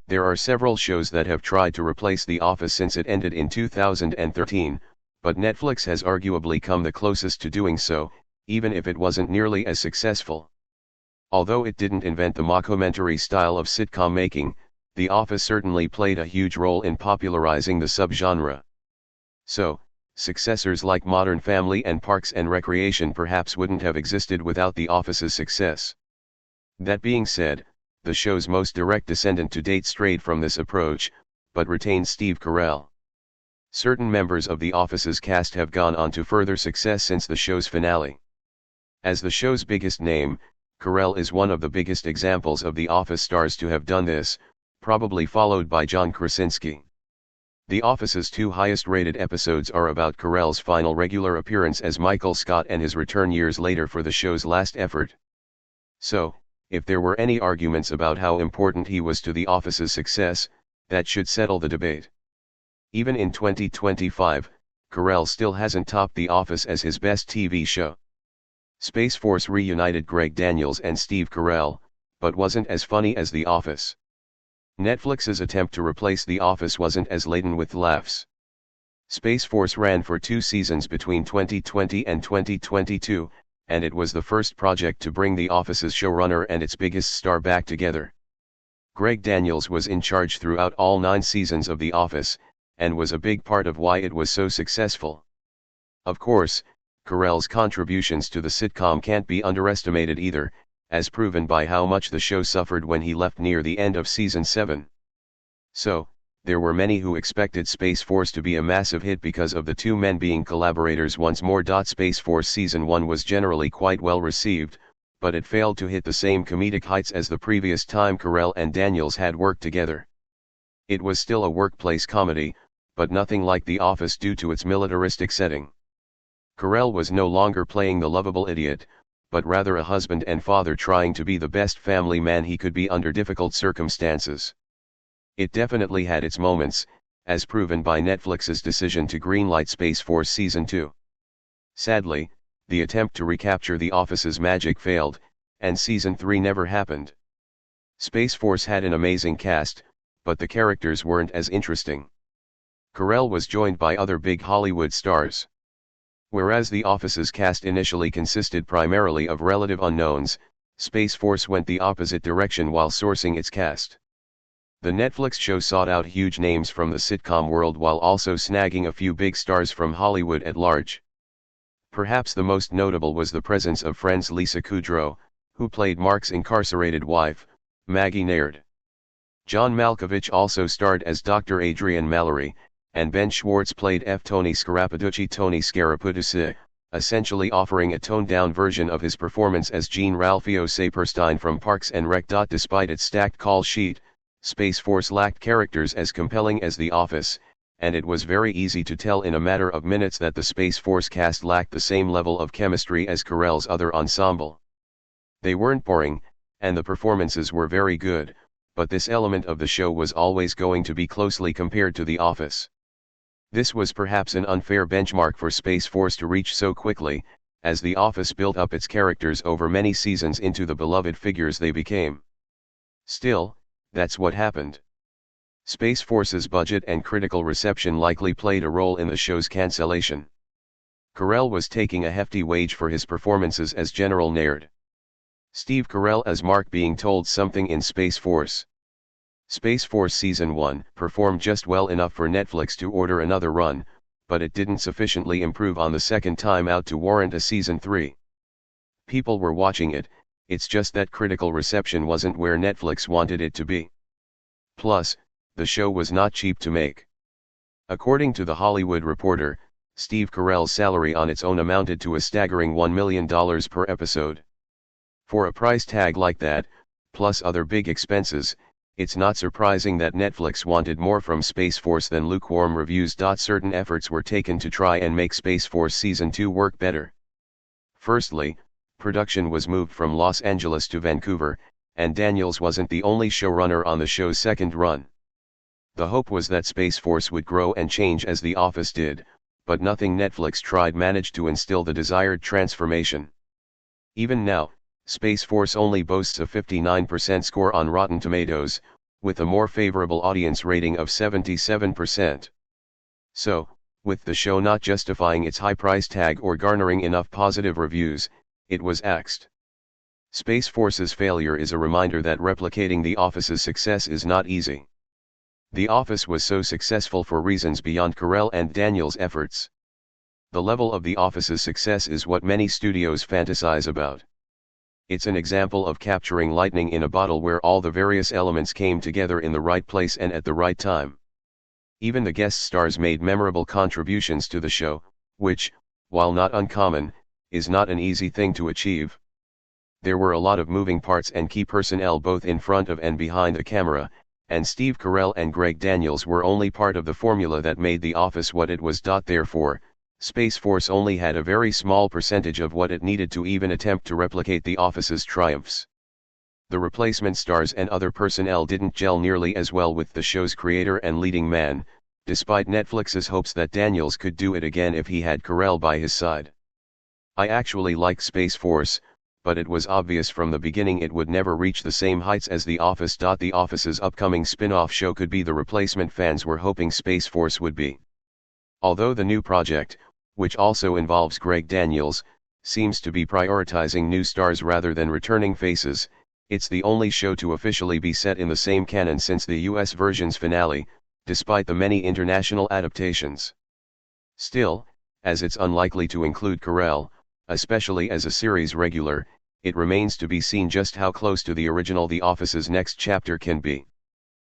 There are several shows that have tried to replace The Office since it ended in 2013, but Netflix has arguably come the closest to doing so, even if it wasn't nearly as successful. Although it didn't invent the mockumentary style of sitcom making, The Office certainly played a huge role in popularizing the subgenre. So, successors like Modern Family and Parks and Recreation perhaps wouldn't have existed without The Office's success. That being said, the show's most direct descendant to date strayed from this approach, but retained Steve Carell. Certain members of The Office's cast have gone on to further success since the show's finale. As the show's biggest name, Carell is one of the biggest examples of The Office stars to have done this, probably followed by John Krasinski. The Office's two highest-rated episodes are about Carell's final regular appearance as Michael Scott and his return years later for the show's last effort. So, if there were any arguments about how important he was to The Office's success, that should settle the debate. Even in 2025, Carell still hasn't topped The Office as his best TV show. Space Force reunited Greg Daniels and Steve Carell, but wasn't as funny as The Office. Netflix's attempt to replace The Office wasn't as laden with laughs. Space Force ran for 2 seasons between 2020 and 2022, and it was the first project to bring The Office's showrunner and its biggest star back together. Greg Daniels was in charge throughout all 9 seasons of The Office, and was a big part of why it was so successful. Of course, Carell's contributions to the sitcom can't be underestimated either, as proven by how much the show suffered when he left near the end of season 7. So, there were many who expected Space Force to be a massive hit because of the two men being collaborators once more. Space Force Season 1 was generally quite well received, but it failed to hit the same comedic heights as the previous time Carell and Daniels had worked together. It was still a workplace comedy, but nothing like The Office due to its militaristic setting. Carell was no longer playing the lovable idiot, but rather a husband and father trying to be the best family man he could be under difficult circumstances. It definitely had its moments, as proven by Netflix's decision to greenlight Space Force Season 2. Sadly, the attempt to recapture The Office's magic failed, and Season 3 never happened. Space Force had an amazing cast, but the characters weren't as interesting. Carell was joined by other big Hollywood stars. Whereas The Office's cast initially consisted primarily of relative unknowns, Space Force went the opposite direction while sourcing its cast. The Netflix show sought out huge names from the sitcom world while also snagging a few big stars from Hollywood at large. Perhaps the most notable was the presence of Friends' Lisa Kudrow, who played Mark's incarcerated wife, Maggie Naird. John Malkovich also starred as Dr. Adrian Mallory, and Ben Schwartz played F. Tony Scaraputusi, essentially offering a toned-down version of his performance as Jean Ralphio Saperstein from Parks and Rec. Despite its stacked call sheet, Space Force lacked characters as compelling as The Office, and it was very easy to tell in a matter of minutes that the Space Force cast lacked the same level of chemistry as Carell's other ensemble. They weren't boring, and the performances were very good, but this element of the show was always going to be closely compared to The Office. This was perhaps an unfair benchmark for Space Force to reach so quickly, as The Office built up its characters over many seasons into the beloved figures they became. Still, that's what happened. Space Force's budget and critical reception likely played a role in the show's cancellation. Carell was taking a hefty wage for his performances as General Naird. Steve Carell as Mark being told something in Space Force. Space Force Season 1 performed just well enough for Netflix to order another run, but it didn't sufficiently improve on the second time out to warrant a Season 3. People were watching it, it's just that critical reception wasn't where Netflix wanted it to be. Plus, the show was not cheap to make. According to The Hollywood Reporter, Steve Carell's salary on its own amounted to a staggering $1 million per episode. For a price tag like that, plus other big expenses, it's not surprising that Netflix wanted more from Space Force than lukewarm reviews. Certain efforts were taken to try and make Space Force Season 2 work better. Firstly, production was moved from Los Angeles to Vancouver, and Daniels wasn't the only showrunner on the show's second run. The hope was that Space Force would grow and change as The Office did, but nothing Netflix tried managed to instill the desired transformation. Even now, Space Force only boasts a 59% score on Rotten Tomatoes, with a more favorable audience rating of 77%. So, with the show not justifying its high price tag or garnering enough positive reviews, it was axed. Space Force's failure is a reminder that replicating The Office's success is not easy. The Office was so successful for reasons beyond Carell and Daniels' efforts. The level of The Office's success is what many studios fantasize about. It's an example of capturing lightning in a bottle where all the various elements came together in the right place and at the right time. Even the guest stars made memorable contributions to the show, which, while not uncommon, is not an easy thing to achieve. There were a lot of moving parts and key personnel both in front of and behind the camera, and Steve Carell and Greg Daniels were only part of the formula that made The Office what it was. Therefore, Space Force only had a very small percentage of what it needed to even attempt to replicate The Office's triumphs. The replacement stars and other personnel didn't gel nearly as well with the show's creator and leading man, despite Netflix's hopes that Daniels could do it again if he had Carell by his side. I actually like Space Force, but it was obvious from the beginning it would never reach the same heights as The Office. The Office's upcoming spin-off show could be the replacement fans were hoping Space Force would be. Although the new project, which also involves Greg Daniels, seems to be prioritizing new stars rather than returning faces, it's the only show to officially be set in the same canon since the US version's finale, despite the many international adaptations. Still, as it's unlikely to include Carell, especially as a series regular, it remains to be seen just how close to the original The Office's next chapter can be.